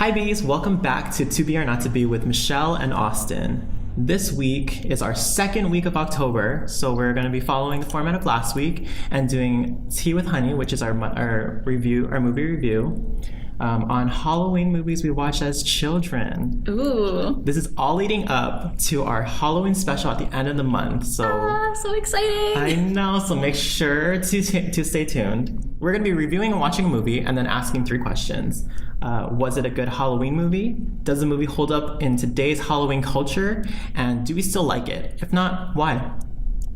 Hi bees, welcome back to Be or Not to Be with Michelle and Austin. This week is our second week of October, so we're going to be following the format of last week and doing Tea with Honey, which is our movie review on Halloween movies we watched as children. Ooh. This is all leading up to our Halloween special at the end of the month. So exciting! I know, so make sure to stay tuned. We're going to be reviewing and watching a movie and then asking 3 questions. Was it a good Halloween movie? Does the movie hold up in today's Halloween culture? And do we still like it? If not, why?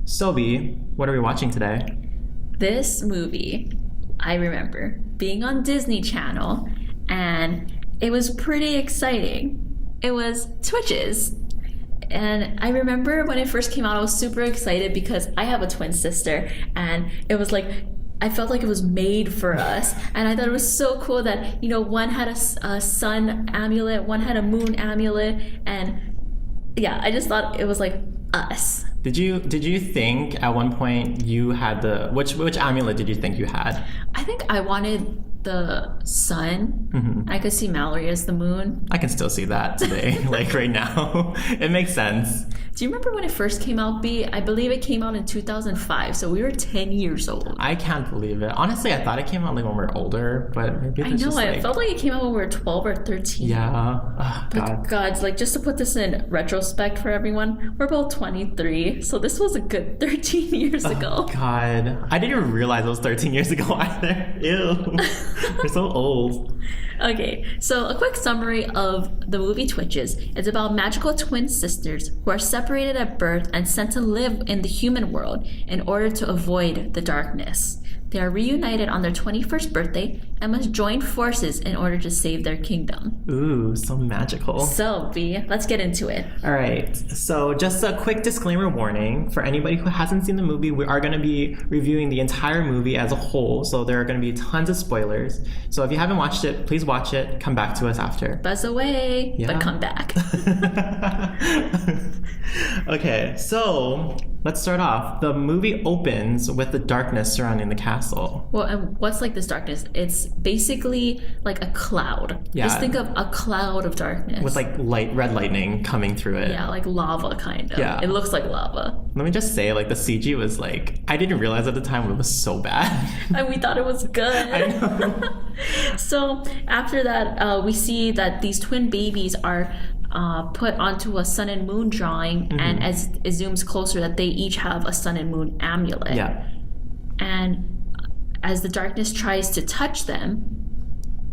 So, B, what are we watching today? This movie, I remember being on Disney Channel, and it was pretty exciting. It was Twitches. And I remember when it first came out, I was super excited because I have a twin sister, and it was like, I felt like it was made for us. And I thought it was so cool that, one had a sun amulet, one had a moon amulet, and yeah, I just thought it was like us. Did you think at one point you had which amulet did you think you had? I think I wanted the sun. Mm-hmm. I could see Mallory as the moon. I can still see that today, like right now. It makes sense. Do you remember when it first came out, B? I believe it came out in 2005, so we were 10 years old. I can't believe it. Honestly, I thought it came out like when we were older, but maybe it's just it felt like it came out when we were 12 or 13. Yeah. Oh, God. But God, just to put this in retrospect for everyone, we're both 23, so this was a good 13 years ago. Oh, God. I didn't even realize it was 13 years ago either. Ew. We're so old. Okay, so a quick summary of the movie Twitches. It's about magical twin sisters who are separated at birth and sent to live in the human world in order to avoid the darkness. They are reunited on their 21st birthday and must join forces in order to save their kingdom. Ooh, so magical. So, B, let's get into it. All right. So just a quick disclaimer warning. For anybody who hasn't seen the movie, we are going to be reviewing the entire movie as a whole. So there are going to be tons of spoilers. So if you haven't watched it, please watch it. Come back to us after. Buzz away, but come back. Okay, so let's start off. The movie opens with the darkness surrounding the castle. Well, and what's like this darkness? It's basically like a cloud. Yeah. Just think of a cloud of darkness. With like red lightning coming through it. Yeah, like lava kind of. Yeah. It looks like lava. Let me just say, like the CG was like, I didn't realize at the time it was so bad. And we thought it was good. I know. So after that, we see that these twin babies are put onto a sun and moon drawing, mm-hmm. and as it zooms closer that they each have a sun and moon amulet. Yeah. And as the darkness tries to touch them,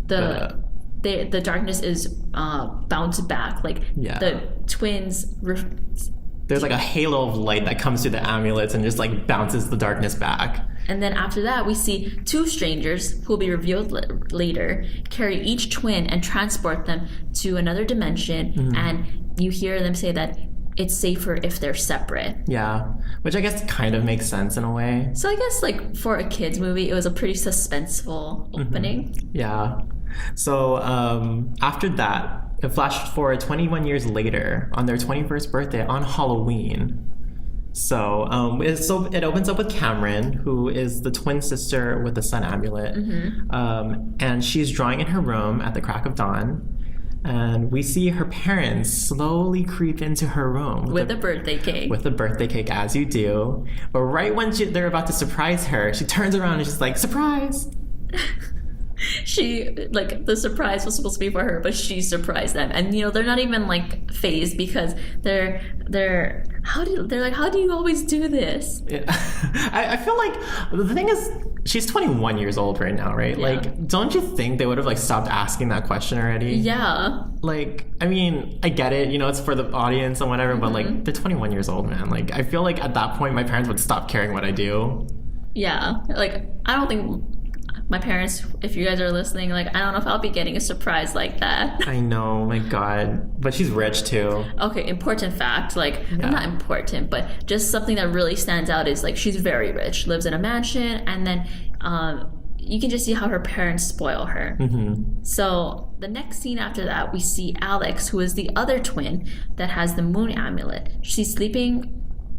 the darkness is bounced back. Like the twins... There's like a halo of light that comes through the amulets and just like bounces the darkness back. And then after that, we see 2 strangers, who will be revealed later, carry each twin and transport them to another dimension. Mm-hmm. And you hear them say that it's safer if they're separate. Yeah, which I guess kind of makes sense in a way. So I guess like for a kid's movie, it was a pretty suspenseful opening. Mm-hmm. Yeah. So after that, it flashed forward 21 years later on their 21st birthday on Halloween. So it opens up with Cameron, who is the twin sister with the sun amulet. Mm-hmm. And she's drawing in her room at the crack of dawn. And we see her parents slowly creep into her room. With a birthday cake. With a birthday cake, as you do. But right when they're about to surprise her, she turns around and she's like, surprise! The surprise was supposed to be for her, but she surprised them. And, they're not even, like, fazed because they're how do you always do this? Yeah. I feel like the thing is, she's 21 years old right now, right? Yeah. Like, don't you think they would have, like, stopped asking that question already? Yeah. Like, I mean, I get it, it's for the audience and whatever, mm-hmm. but, like, they're 21 years old, man. Like, I feel like at that point, my parents would stop caring what I do. Yeah. Like, I don't think... My parents, if you guys are listening, like, I don't know if I'll be getting a surprise like that. I know, my God. But she's rich, too. Okay, important fact. Like, not important, but just something that really stands out is, like, she's very rich, lives in a mansion, and then you can just see how her parents spoil her. Mm-hmm. So the next scene after that, we see Alex, who is the other twin that has the moon amulet. She's sleeping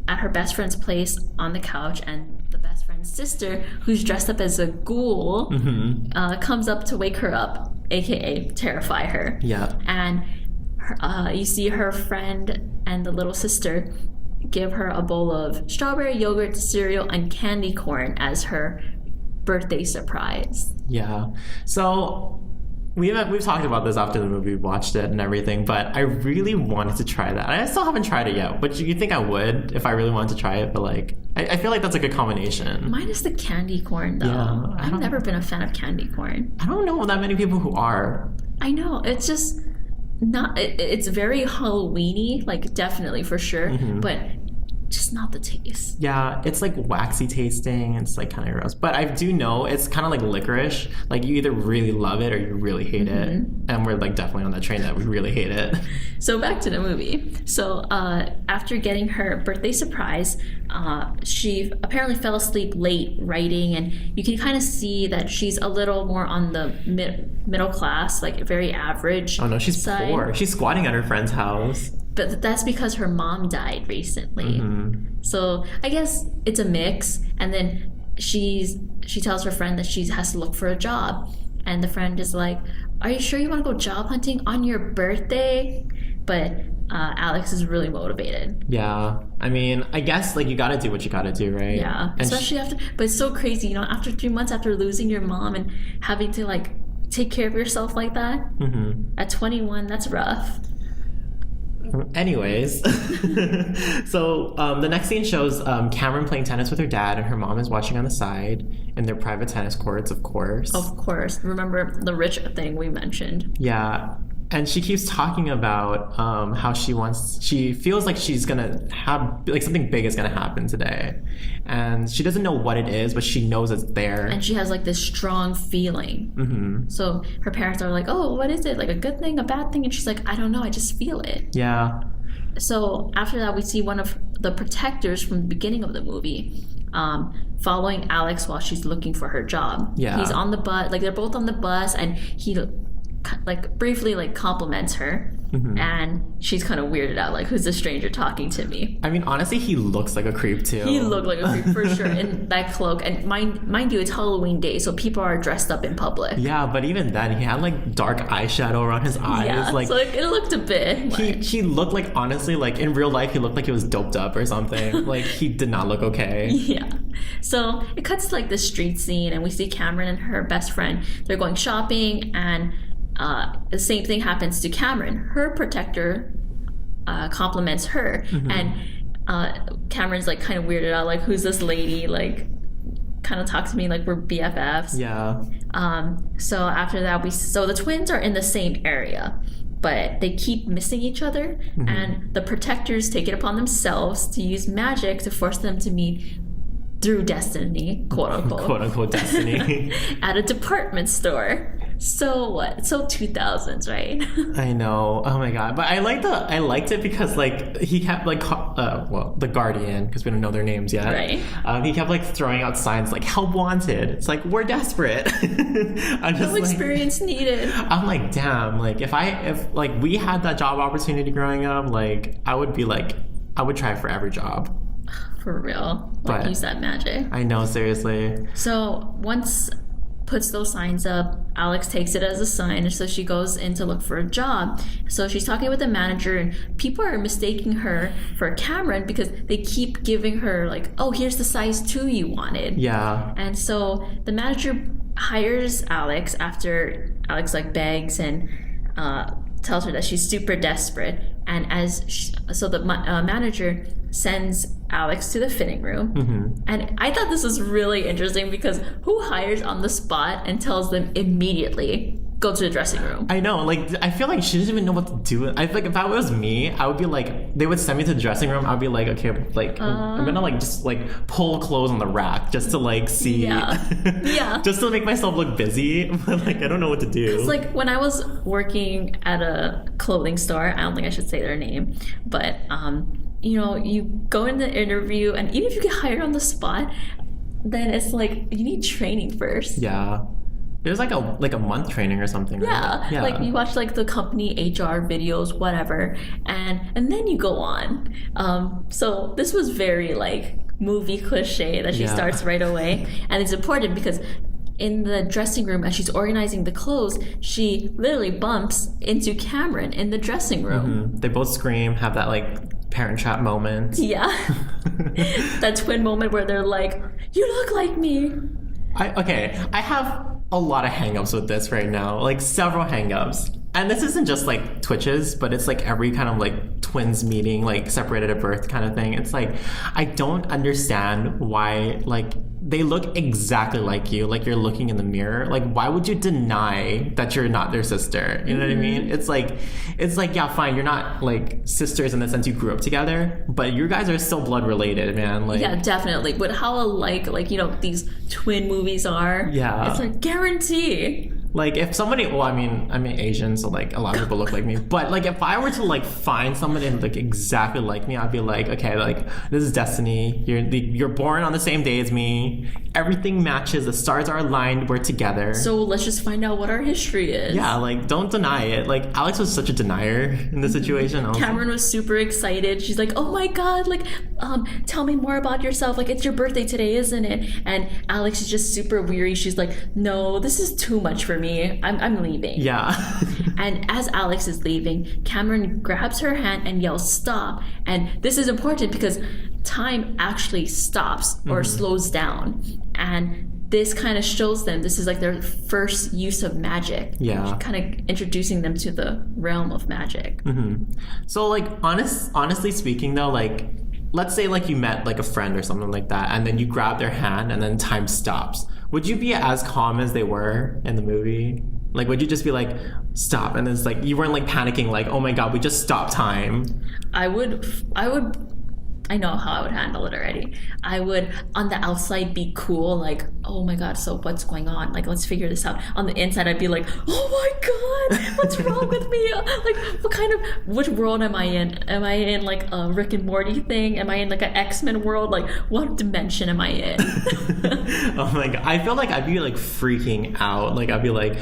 at her best friend's place on the couch, and the best friend's sister, who's dressed up as a ghoul, mm-hmm. Comes up to wake her up aka terrify her. Yeah. And you see her friend and the little sister give her a bowl of strawberry yogurt cereal and candy corn as her birthday surprise. Yeah. So we've talked about this after the movie, watched it and everything, but I really wanted to try that. I still haven't tried it yet, but you think I would if I really wanted to try it, but like I feel like that's a good combination. Minus the candy corn though. Yeah, I've never been a fan of candy corn. I don't know that many people who are. I know, it's just not it's very Halloween-y, like definitely for sure, but just not the taste. Yeah, it's like waxy tasting. It's like kind of gross. But I do know it's kind of like licorice. Like you either really love it or you really hate it. And we're like definitely on that train that we really hate it. So back to the movie. So after getting her birthday surprise, she apparently fell asleep late writing, and you can kind of see that she's a little more on the middle class, like very average. Oh no, she's side. poor. She's squatting at her friend's house. But that's because her mom died recently. So I guess it's a mix. And then she tells her friend that she has to look for a job. And the friend is like, are you sure you want to go job hunting on your birthday? But Alex is really motivated. Yeah. I mean, I guess like you gotta do what you gotta do, right? Yeah. And especially after, but it's so crazy, you know, after 3 months after losing your mom and having to like take care of yourself like that. At 21, that's rough. Anyways, so the next scene shows Cameron playing tennis with her dad, and her mom is watching on the side in their private tennis courts, of course. Of course. Remember the rich thing we mentioned. Yeah. And she keeps talking about how she feels like she's gonna have, like something big is gonna happen today. And she doesn't know what it is, but she knows it's there. And she has like this strong feeling. So her parents are like, oh, what is it? Like a good thing, a bad thing? And she's like, I don't know, I just feel it. Yeah. So after that, we see one of the protectors from the beginning of the movie following Alex while she's looking for her job. Yeah. He's on the bus, like they're both on the bus, and he like briefly like compliments her, and she's kind of weirded out, like, who's this stranger talking to me? I mean, honestly, he looks like a creep too. He looked like a creep for sure in that cloak, and mind you, it's Halloween day, so people are dressed up in public. Yeah, but even then, he had like dark eyeshadow around his eyes. Yeah, like, so like, it looked a bit much. He looked like, honestly, like in real life, he looked like he was doped up or something. Like he did not look okay. Yeah. So it cuts to like the street scene, and we see Cameron and her best friend. They're going shopping, and the same thing happens to Cameron. Her protector compliments her, and Cameron's like kind of weirded out, like, who's this lady? Like, kind of talks to me like we're BFFs. Yeah. So after that, so the twins are in the same area, but they keep missing each other, and the protectors take it upon themselves to use magic to force them to meet through destiny, quote unquote destiny, at a department store. So what? So 2000s, right? I know. Oh my god! But I liked it because like he kept like the Guardian, because we don't know their names yet. Right. He kept like throwing out signs like "Help wanted." It's like, we're desperate. I'm just No experience needed. I'm like, damn. Like if like we had that job opportunity growing up, like I would try for every job. For real. Like, use that magic. I know, seriously. So once puts those signs up, Alex takes it as a sign, and so she goes in to look for a job. So she's talking with the manager, and people are mistaking her for Cameron because they keep giving her like, oh, here's the size 2 you wanted. Yeah. And so the manager hires Alex after Alex like begs and tells her that she's super desperate. And so the manager sends Alex to the fitting room. And I thought this was really interesting because who hires on the spot and tells them immediately, go to the dressing room? I know, like, I feel like she doesn't even know what to do. I feel like if that was me, I would be like, they would send me to the dressing room, I'd be like, okay, like, I'm gonna like just like pull clothes on the rack just to like see. Yeah. Just to make myself look busy, but like I don't know what to do. It's like when I was working at a clothing store, I don't think I should say their name, but you know, you go in the interview, and even if you get hired on the spot, then it's like you need training first. Yeah. There's like a month training or something, right? Yeah. Like you watch like the company HR videos, whatever, and then you go on. So this was very like movie cliche that she starts right away, and it's important because in the dressing room as she's organizing the clothes, she literally bumps into Cameron in the dressing room. They both scream, have that like parent trap moment. Yeah. That twin moment where they're like, you look like me. I have a lot of hangups with this right now, like several hangups. And this isn't just like Twitches, but it's like every kind of like twins meeting, like separated at birth kind of thing. It's like, I don't understand why, like, they look exactly like you, like you're looking in the mirror. Like, why would you deny that you're not their sister? You know what I mean? It's like, yeah, fine, you're not like sisters in the sense you grew up together, but you guys are still blood related, man. Like, yeah, definitely. But how alike, like, you know, these twin movies are. Yeah. It's like guarantee. Like, if somebody, well, I'm Asian, so like a lot of people look like me. But like, if I were to like find somebody like exactly like me, I'd be like, okay, like this is destiny. You're born on the same day as me. Everything matches. The stars are aligned. We're together. So let's just find out what our history is. Yeah, like don't deny it. Like Alex was such a denier in this situation. Cameron was super excited. She's like, oh my god, like, tell me more about yourself. Like, it's your birthday today, isn't it? And Alex is just super weary. She's like, no, this is too much for me. I'm leaving. Yeah. And as Alex is leaving, Cameron grabs her hand and yells, stop. And this is important because time actually stops or slows down. And this kind of shows them this is like their first use of magic. Yeah. Kind of introducing them to the realm of magic. So like honestly speaking though, like let's say like you met like a friend or something like that, and then you grab their hand and then time stops. Would you be as calm as they were in the movie? Like, would you just be like, stop? And it's like, you weren't like panicking, like, oh my God, we just stopped time. I know how I would handle it already. I would, on the outside, be cool, like, oh my God, so what's going on? Like, let's figure this out. On the inside, I'd be like, oh my God, what's wrong with me? Like, which world am I in? Am I in like a Rick and Morty thing? Am I in like an X-Men world? Like, what dimension am I in? Oh my God. I feel like I'd be like freaking out. Like, I'd be like,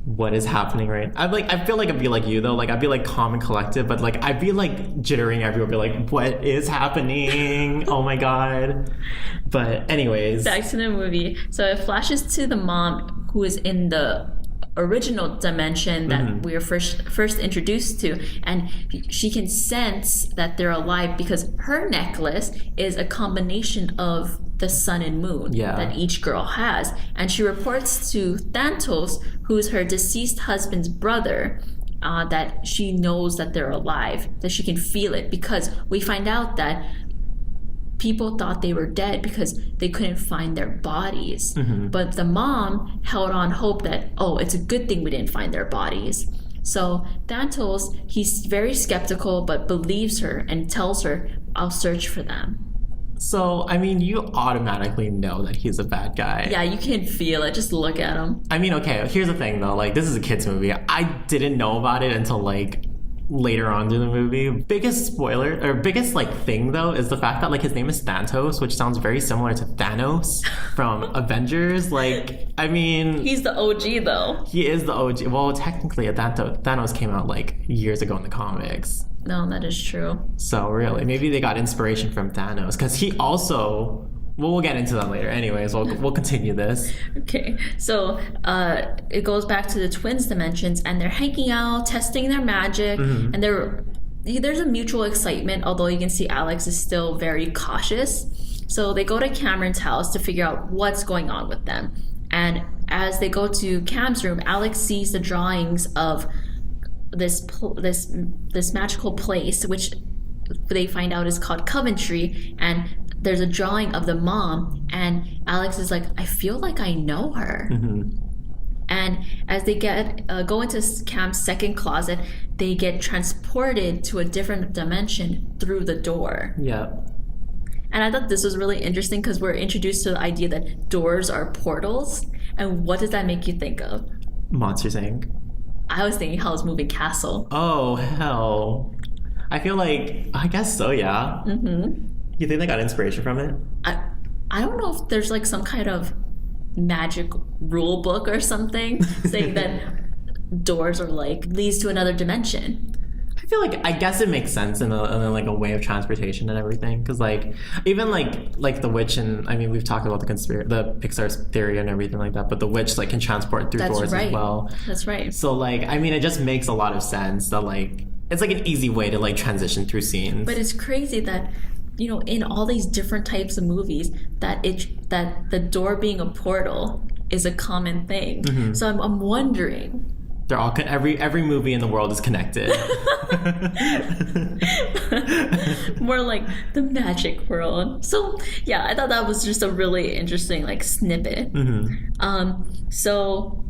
what is happening right now? I feel like I'd be like you though, like I'd be like calm and collected, but like I'd be like jittering everywhere, be like, what is happening? Oh my God. But anyways, back to the movie. So it flashes to the mom who is in the original dimension that we were first introduced to, and she can sense that they're alive because her necklace is a combination of the sun and moon that each girl has, and she reports to Thanatos, who's her deceased husband's brother, that she knows that they're alive, that she can feel it, because we find out that people thought they were dead because they couldn't find their bodies. But the mom held on hope that, oh, it's a good thing we didn't find their bodies. So Thanatos, he's very skeptical but believes her and tells her, I'll search for them. So, I mean, you automatically know that he's a bad guy. Yeah, you can feel it. Just look at him. I mean, okay, here's the thing though. Like, this is a kid's movie. I didn't know about it until like later on in the movie. Biggest spoiler, or biggest like thing though, is the fact that like his name is Thanatos, which sounds very similar to Thanos from Avengers. Like, I mean, he's the OG though. He is the OG. Well, technically, Thanos came out like years ago in the comics. No, that is true. So really, maybe they got inspiration from Thanos, because he also. Well, we'll get into that later. Anyways, we'll continue this. Okay, so it goes back to the twins dimensions, and they're hanging out, testing their magic, and there's a mutual excitement, although you can see Alex is still very cautious. So they go to Cameron's house to figure out what's going on with them. And as they go to Cam's room, Alex sees the drawings of this magical place, which they find out is called Coventry, and there's a drawing of the mom, and Alex is like, I feel like I know her. And as they go into Cam's second closet, they get transported to a different dimension through the door. Yeah. And I thought this was really interesting because we're introduced to the idea that doors are portals. And what does that make you think of? Monsters, Inc. I was thinking Howl's Moving Castle. Oh, hell. I feel like, I guess so, yeah. You think they got inspiration from it? I don't know if there's like some kind of magic rule book or something saying that doors are like leads to another dimension. feel like I guess it makes sense in a way of transportation and everything, because like even like the witch, and I mean we've talked about the Pixar's theory and everything like that, but the witch like can transport through doors as well. That's right. So like I mean it just makes a lot of sense that like it's like an easy way to like transition through scenes. But it's crazy that in all these different types of movies that the door being a portal is a common thing. Mm-hmm. So I'm wondering. They're all every movie in the world is connected. More like the magic world. So yeah, I thought that was just a really interesting like snippet. Mm-hmm. So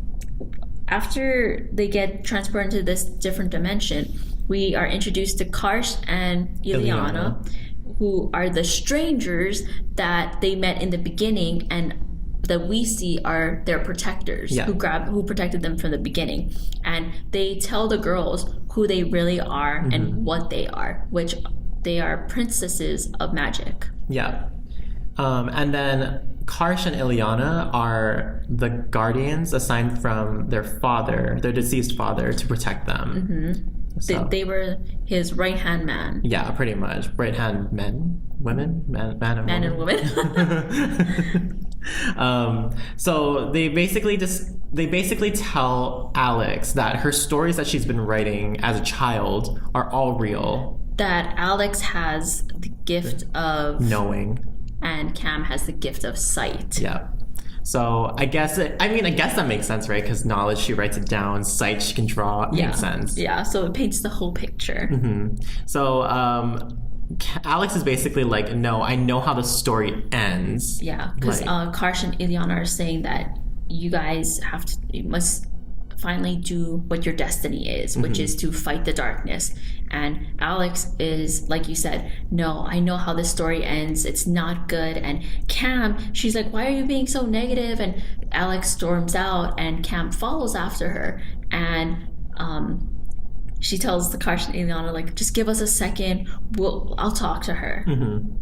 after they get transported into this different dimension, we are introduced to Karsh and Ileana, who are the strangers that they met in the beginning and that we see are their protectors who protected them from the beginning. And they tell the girls who they really are mm-hmm. and what they are, which they are princesses of magic. Yeah. And then Karsh and Ileana are the guardians assigned from their deceased father, to protect them. Mm-hmm. So. They were his right-hand man. Yeah, pretty much. Right-hand men? Women? Man and woman. So they basically tell Alex that her stories that she's been writing as a child are all real. That Alex has the gift of knowing, and Cam has the gift of sight. Yeah. So I guess that makes sense, right? Because knowledge, she writes it down. Sight, she can draw. It makes sense. Yeah. So it paints the whole picture. Mm-hmm. So Alex is basically like, no, I know how the story ends. Yeah, because Karsh and Ileana are saying that you guys must finally do what your destiny is, mm-hmm. which is to fight the darkness. And Alex is, like you said, no, I know how this story ends. It's not good. And Cam, she's like, why are you being so negative? And Alex storms out and Cam follows after her. And she tells the Karsh and Ileana, like, just give us a second. I'll talk to her. Mm-hmm.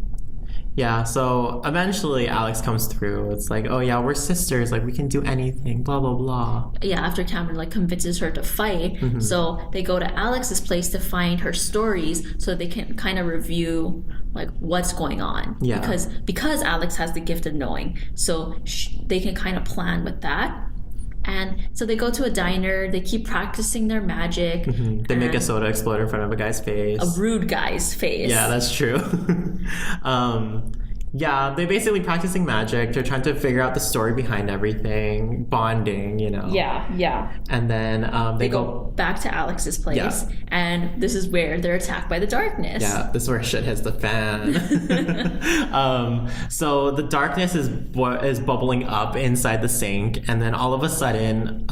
Yeah, so eventually Alex comes through. It's like, oh yeah, we're sisters. Like, we can do anything, blah, blah, blah. Yeah, after Cameron, like, convinces her to fight. Mm-hmm. So they go to Alex's place to find her stories so they can kind of review, like, what's going on. Yeah. Because Alex has the gift of knowing. So they can kind of plan with that. And so they go to a diner. They keep practicing their magic. Mm-hmm. They make a soda explode in front of a guy's face. A rude guy's face. Yeah, that's true. Yeah, they're basically practicing magic. They're trying to figure out the story behind everything, bonding, Yeah. And then they go back to Alex's place, and this is where they're attacked by the darkness. Yeah, this is where shit hits the fan. So the darkness is bubbling up inside the sink, and then all of a sudden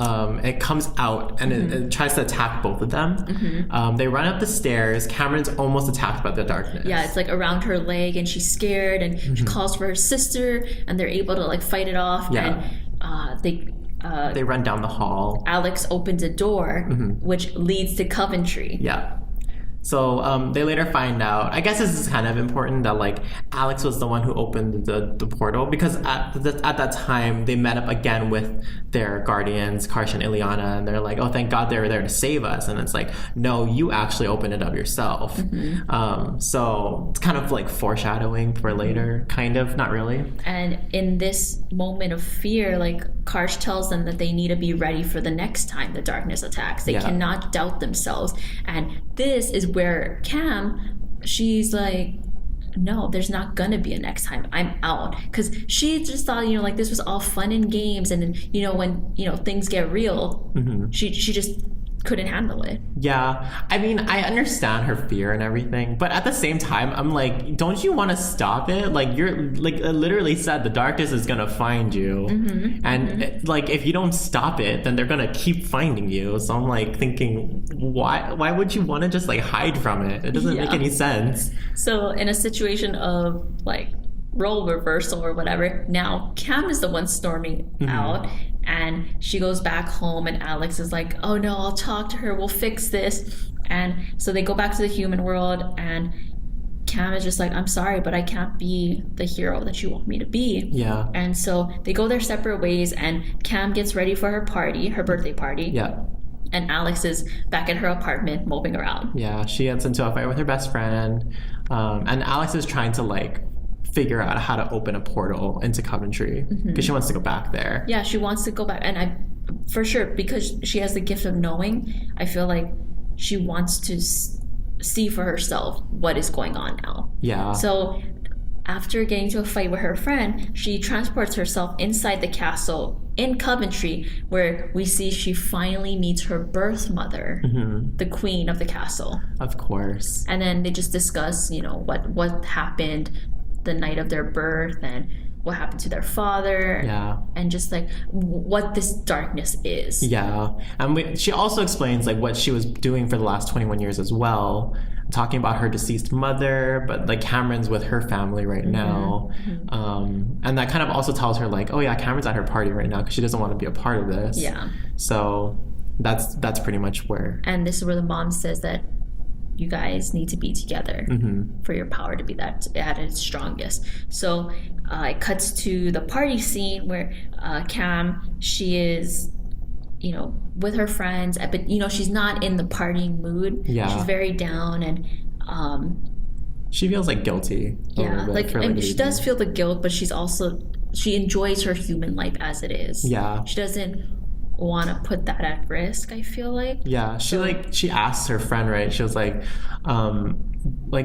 it comes out and mm-hmm. it tries to attack both of them. Mm-hmm. They run up the stairs. Cameron's almost attacked by the darkness. Yeah, it's like around her leg, and she's scared, and she calls for her sister, and they're able to like fight it off. Yeah. And they run down the hall. Alex opens a door, mm-hmm. which leads to Coventry. Yeah. So they later find out, I guess this is kind of important, that like Alex was the one who opened the portal, because at that time they met up again with their guardians, Karsh and Ileana, and they're like, oh, thank God they were there to save us. And it's like, no, you actually opened it up yourself. Mm-hmm. So it's kind of like foreshadowing for later, kind of, not really. And in this moment of fear, like Karsh tells them that they need to be ready for the next time the darkness attacks. They cannot doubt themselves. And this is where Cam, she's like, no, there's not gonna be a next time. I'm out. Because she just thought, like this was all fun and games, and then, when, things get real, mm-hmm. she just couldn't handle it. Yeah, I mean, I understand her fear and everything, but at the same time, I'm like, don't you want to stop it? Like, you're like, it literally said the darkness is gonna find you, mm-hmm. and mm-hmm. like, if you don't stop it, then they're gonna keep finding you. So I'm like thinking, why would you want to just like hide from it? It doesn't make any sense. So in a situation of like role reversal or whatever, now Cam is the one storming mm-hmm. out, and she goes back home, and Alex is like, oh no, I'll talk to her, we'll fix this. And so they go back to the human world, and Cam is just like, I'm sorry, but I can't be the hero that you want me to be. Yeah. And so they go their separate ways, and Cam gets ready for her party, her birthday party. Yeah. And Alex is back at her apartment moping around. Yeah, she gets into a fight with her best friend, and Alex is trying to like figure out how to open a portal into Coventry because she wants to go back there. Yeah, she wants to go back, and I, for sure, because she has the gift of knowing, I feel like she wants to see for herself what is going on now. Yeah. So after getting into a fight with her friend, she transports herself inside the castle in Coventry, where we see she finally meets her birth mother, the queen of the castle. Of course. And then they just discuss, you know, what happened the night of their birth and what happened to their father. Yeah. And just like what this darkness is. Yeah. And she also explains like what she was doing for the last 21 years as well, talking about her deceased mother, but like Cameron's with her family right now. And that kind of also tells her like, oh yeah, Cameron's at her party right now because she doesn't want to be a part of this. Yeah. So that's pretty much where. And this is where the mom says that you guys need to be together for your power to be that at its strongest. So it cuts to the party scene where Cam, she is, you know, with her friends, but you know, she's not in the partying mood. Yeah. She's very down, and she feels like guilty. And she does feel the guilt, but she enjoys her human life as it is. Yeah. She doesn't want to put that at risk, I feel like. Yeah, she asked her friend, right? She was like,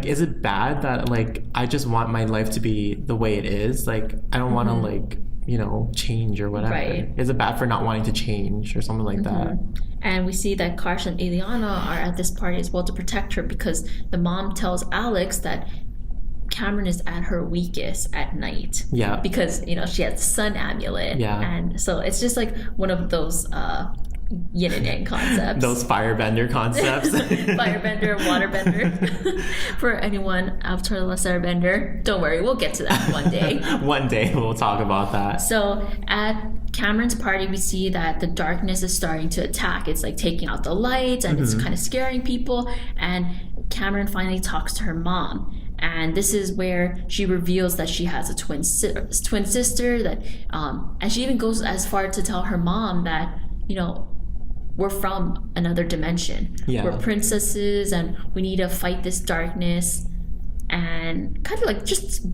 is it bad that like I just want my life to be the way it is? Like I don't want to like, you know, change or whatever. Right. Is it bad for not wanting to change or something like that? And we see that Karsh and Ileana are at this party as well to protect her, because the mom tells Alex that Cameron is at her weakest at night. Yeah. Because, you know, she has the sun amulet. Yeah. And so it's just like one of those yin and yang concepts. Those firebender concepts. Firebender, waterbender. For anyone after the lesser bender, don't worry, we'll get to that one day. One day we'll talk about that. So at Cameron's party, we see that the darkness is starting to attack. It's like taking out the lights, and it's kind of scaring people. And Cameron finally talks to her mom. And this is where she reveals that she has a twin sister, that, and she even goes as far to tell her mom that, you know, we're from another dimension. Yeah. We're princesses, and we need to fight this darkness. And kind of like just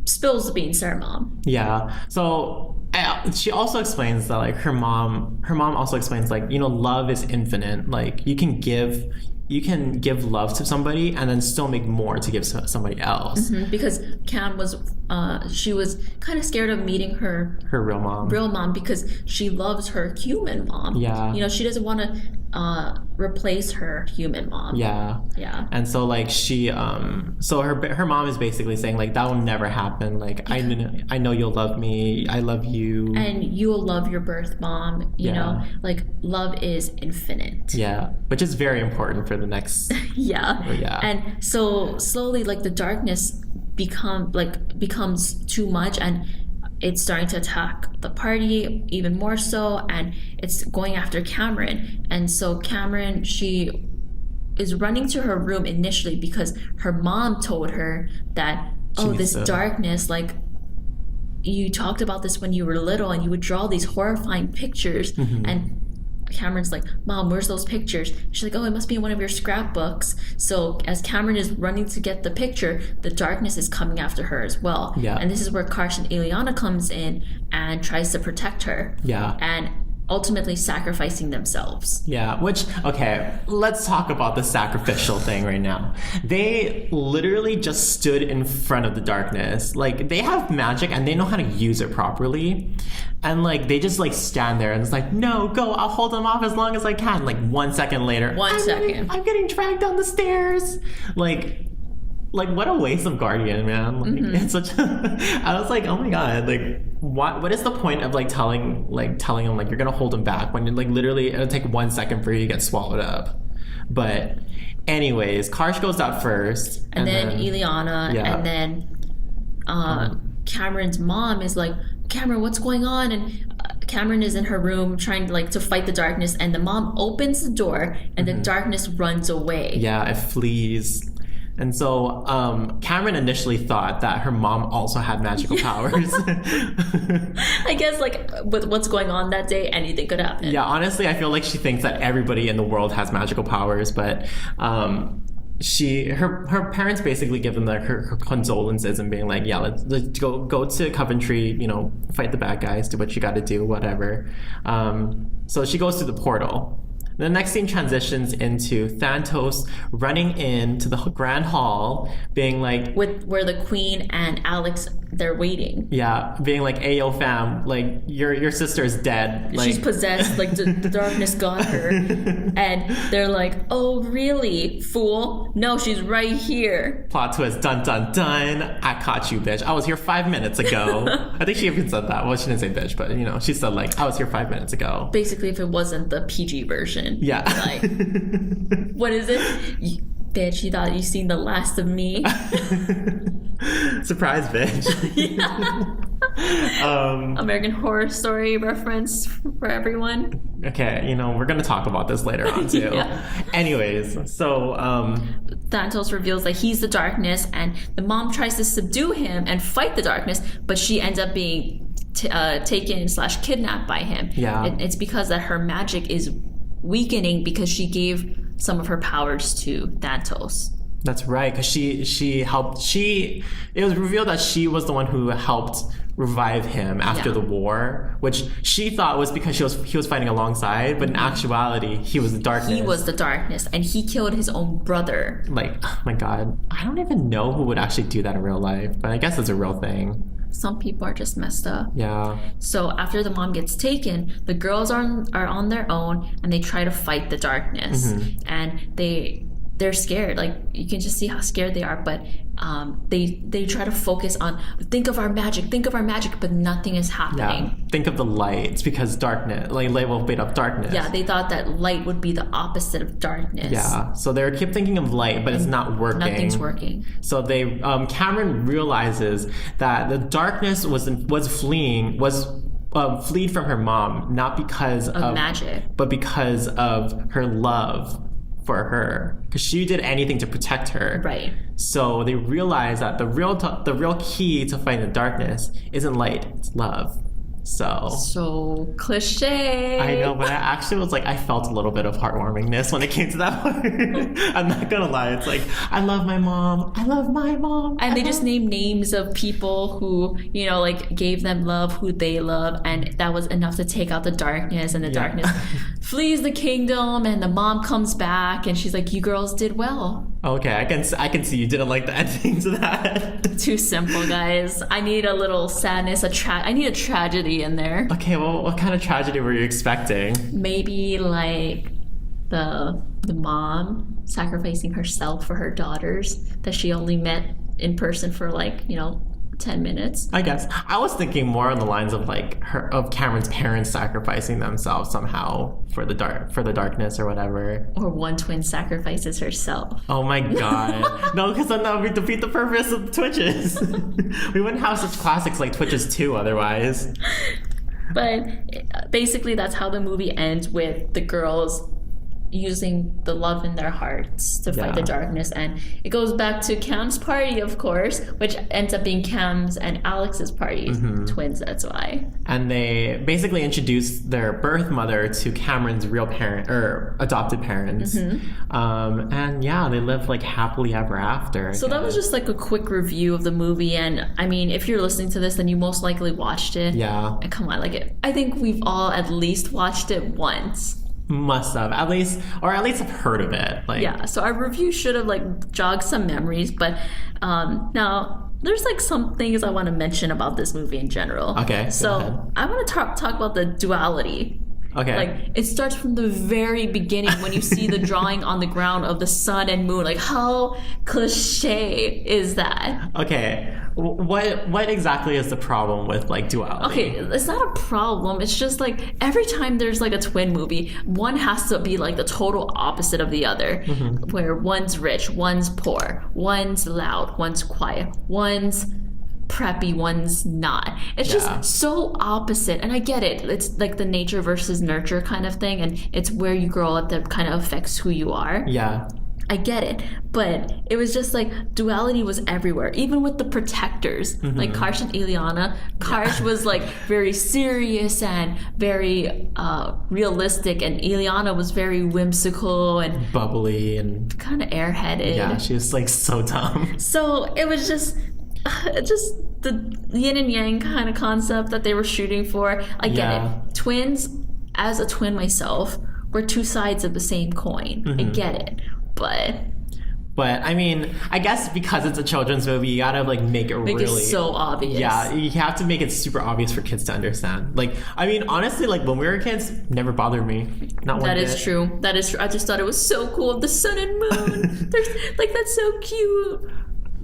spills the beans to her mom. Yeah. So she also explains that like her mom also explains like, you know, love is infinite. Like you can give love to somebody and then still make more to give somebody else. Because Cam was she was kind of scared of meeting her real mom because she loves her human mom. Yeah. You know, she doesn't want to replace her human mom. Yeah. And so like she so her mom is basically saying like that will never happen. Like I know you'll love me. I love you. And you'll love your birth mom. You know, like love is infinite. Yeah. Which is very important for the next. Yeah. And so slowly like the darkness becomes too much, and it's starting to attack the party even more so, and it's going after Cameron. And so Cameron, she is running to her room initially because her mom told her that, this darkness, like you talked about this when you were little and you would draw these horrifying pictures. And Cameron's like, Mom, where's those pictures? She's like, oh, it must be in one of your scrapbooks. So as Cameron is running to get the picture, the darkness is coming after her as well. Yeah. And this is where Karsh and Ileana comes in and tries to protect her. Yeah. And ultimately sacrificing themselves. Yeah, which, okay, let's talk about the sacrificial thing right now. They literally just stood in front of the darkness. Like, they have magic and they know how to use it properly. And, like, they just, like, stand there and it's like, no, go, I'll hold them off as long as I can. Like, 1 second later, I'm getting dragged down the stairs. Like, what a waste of Guardian, man. Like, it's such I was like, oh my god, like, what is the point of, like, telling him, like, you're gonna hold him back when, like, literally it'll take 1 second for you to get swallowed up. But anyways, Karsh goes out first. And then Ileana, and then Cameron's mom is like, Cameron, what's going on? And Cameron is in her room trying to fight the darkness, and the mom opens the door and the darkness runs away. Yeah, it flees. And so Cameron initially thought that her mom also had magical powers. I guess like with what's going on that day, anything could happen. Yeah, honestly, I feel like she thinks that everybody in the world has magical powers, but her parents basically give them like her condolences and being like, yeah, let's go to Coventry, you know, fight the bad guys, do what you got to do, whatever. So she goes to the portal. The next scene transitions into Thanatos running into the grand hall, being like, where the queen and Alex, they're waiting. Yeah, being like, "Ayo, fam, like your sister is dead. Like, she's possessed. Like the darkness got her." And they're like, "Oh, really, fool? No, she's right here." Plot twist, dun dun dun! I caught you, bitch. I was here 5 minutes ago. I think she even said that. Well, she didn't say bitch, but you know, she said like, "I was here 5 minutes ago." Basically, if it wasn't the PG version. Yeah. Like, what is it? Bitch, you thought you seen the last of me? Surprise, bitch. American Horror Story reference for everyone. Okay, you know, we're going to talk about this later on, too. Yeah. Anyways, so... Thanatos reveals that he's the darkness, and the mom tries to subdue him and fight the darkness, but she ends up being taken/kidnapped by him. Yeah. It's because that her magic is weakening because she gave some of her powers to Thanatos. That's right, because she helped. It was revealed that she was the one who helped revive him after the war, which she thought was because he was fighting alongside, but in actuality, he was the darkness. He was the darkness, and he killed his own brother. Like, oh my god, I don't even know who would actually do that in real life, but I guess it's a real thing. Some people are just messed up. Yeah. So after the mom gets taken, the girls are on their own, and they try to fight the darkness. And they're scared. Like, you can just see how scared they are. But they try to focus on, think of our magic, but nothing is happening. Yeah. Think of the light. It's because darkness, like light will beat up darkness. Yeah, they thought that light would be the opposite of darkness. Yeah. So they keep thinking of light, but it's not working. Nothing's working. So they Cameron realizes that the darkness was fleed from her mom, not because of magic, but because of her love for her, because she did anything to protect her. Right. So they realize that the real key to fighting the darkness isn't light, it's love. So cliche. I know, but I actually was like, I felt a little bit of heartwarmingness when it came to that part. I'm not gonna lie, it's like, I love my mom. And they just named names of people who, you know, like gave them love, who they love, and that was enough to take out the darkness, and the darkness flees the kingdom, and the mom comes back, and she's like, you girls did well. Okay, I can see you didn't like the ending to that. Too simple, guys. I need a little sadness, I need a tragedy in there. Okay, well, what kind of tragedy were you expecting? Maybe like the mom sacrificing herself for her daughters that she only met in person for like, you know, 10 minutes. I guess. I was thinking more on the lines of like of Cameron's parents sacrificing themselves somehow for the darkness or whatever. Or one twin sacrifices herself. Oh my god. No, because then that would defeat the purpose of the Twitches. We wouldn't have such classics like Twitches 2 otherwise. But basically that's how the movie ends, with the girls using the love in their hearts to fight the darkness. And it goes back to Cam's party, of course, which ends up being Cam's and Alex's party. Twins, that's why. And they basically introduce their birth mother to Cameron's real parent or adopted parents. And yeah, they live like happily ever after. So that was just like a quick review of the movie. And I mean, if you're listening to this, then you most likely watched it. Yeah. And come on, like I think we've all at least watched it once. Must have, at least have heard of it. Like, yeah, so our review should have like jogged some memories, but now there's like some things I want to mention about this movie in general. Okay, so I want to talk about the duality. Okay. Like, it starts from the very beginning when you see the drawing on the ground of the sun and moon. Like, how cliche is that? Okay. What exactly is the problem with, like, duality? Okay, it's not a problem. It's just, like, every time there's, like, a twin movie, one has to be, like, the total opposite of the other. Where one's rich, one's poor, one's loud, one's quiet, one's preppy, one's not. It's just so opposite. And I get it. It's like the nature versus nurture kind of thing, and it's where you grow up that kind of affects who you are. Yeah. I get it, but it was just like duality was everywhere, even with the protectors, like Karsh and Ileana. Karsh was like very serious and very realistic, and Ileana was very whimsical and bubbly and kind of airheaded. yeah, she was like so dumb. So it was just the yin and yang kind of concept that they were shooting for. I get it. Twins, as a twin myself, were two sides of the same coin. I get it. But I mean, I guess because it's a children's movie, you gotta like make it it so obvious. Yeah, you have to make it super obvious for kids to understand. Like, I mean, honestly, like when we were kids, never bothered me. Not one That bit. is true. That is true. I just thought it was so cool. The sun and moon. There's like that's so cute.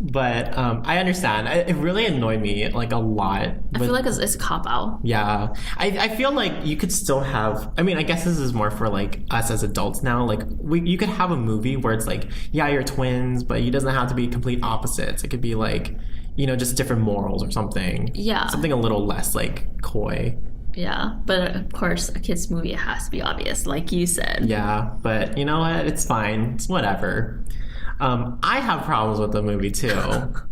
But I understand. It really annoyed me like a lot. I feel like it's cop out. Yeah, I feel like you could still have. I mean, I guess this is more for like us as adults now. Like, you could have a movie where it's like, yeah, you're twins, but it doesn't have to be complete opposites. It could be like, you know, just different morals or something. Yeah, something a little less like coy. Yeah, but of course, a kids' movie it has to be obvious, like you said. Yeah, but you know what? It's fine. It's whatever. I have problems with the movie too.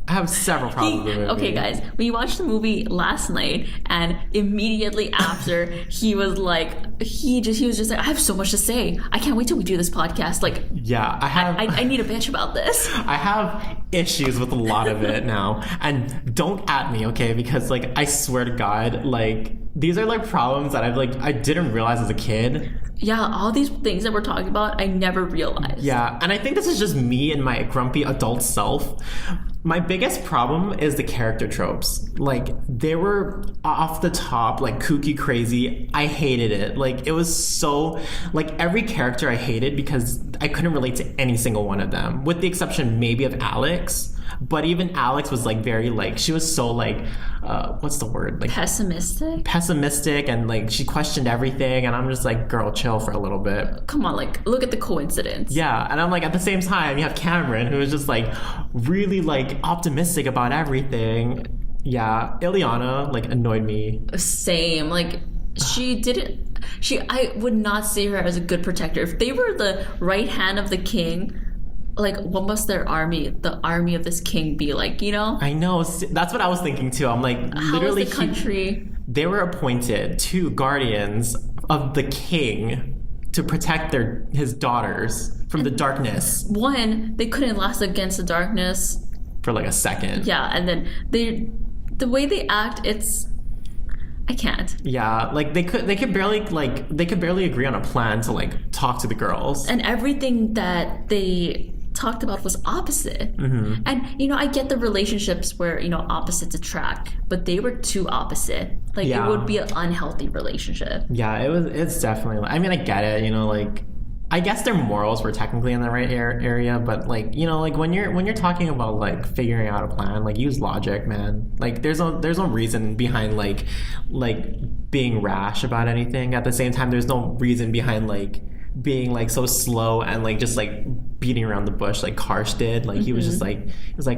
I have several problems with the movie. Okay, guys, we watched the movie last night, and immediately after, he was just like, I have so much to say. I can't wait till we do this podcast. Like, yeah, I need a bitch about this. I have issues with a lot of it now, and don't at me, okay? Because like, I swear to God, like, these are like problems that I didn't realize as a kid. Yeah, all these things that we're talking about, I never realized. Yeah, and I think this is just me and my grumpy adult self. My biggest problem is the character tropes. Like, they were off the top, like, kooky crazy. I hated it. Like, it was so... Like, every character I hated because I couldn't relate to any single one of them. With the exception, maybe, of Alex. But even Alex was, like, very, like... She was so, like... what's the word? Like, pessimistic, and, like, she questioned everything. And I'm just like, girl, chill for a little bit. Come on, like, look at the coincidence. Yeah, and I'm like, at the same time, you have Cameron, who is just, like, really, like, optimistic about everything. Yeah, Ileana, like, annoyed me. Same. Like, I would not see her as a good protector. If they were the right hand of the king, like, what must the army of this king be like, you know? I know. That's what I was thinking, too. I'm like, literally... How is the country... They were appointed two guardians of the king to protect his daughters from the darkness. One, they couldn't last against the darkness. For like a second. Yeah, and then the way they act, I can't. Yeah, like they could barely agree on a plan to like talk to the girls. And everything that they talked about was opposite. And you know, I get the relationships where, you know, opposites attract, but they were too opposite. Like, it would be an unhealthy relationship. Yeah, it's definitely, I mean, I get it, you know, like, I guess their morals were technically in the right area, but like, you know, like when you're talking about like figuring out a plan, like, use logic, man. Like, there's no reason behind like being rash about anything. At the same time, there's no reason behind like being like so slow and like just like beating around the bush like Karsh did. Like, he was just like,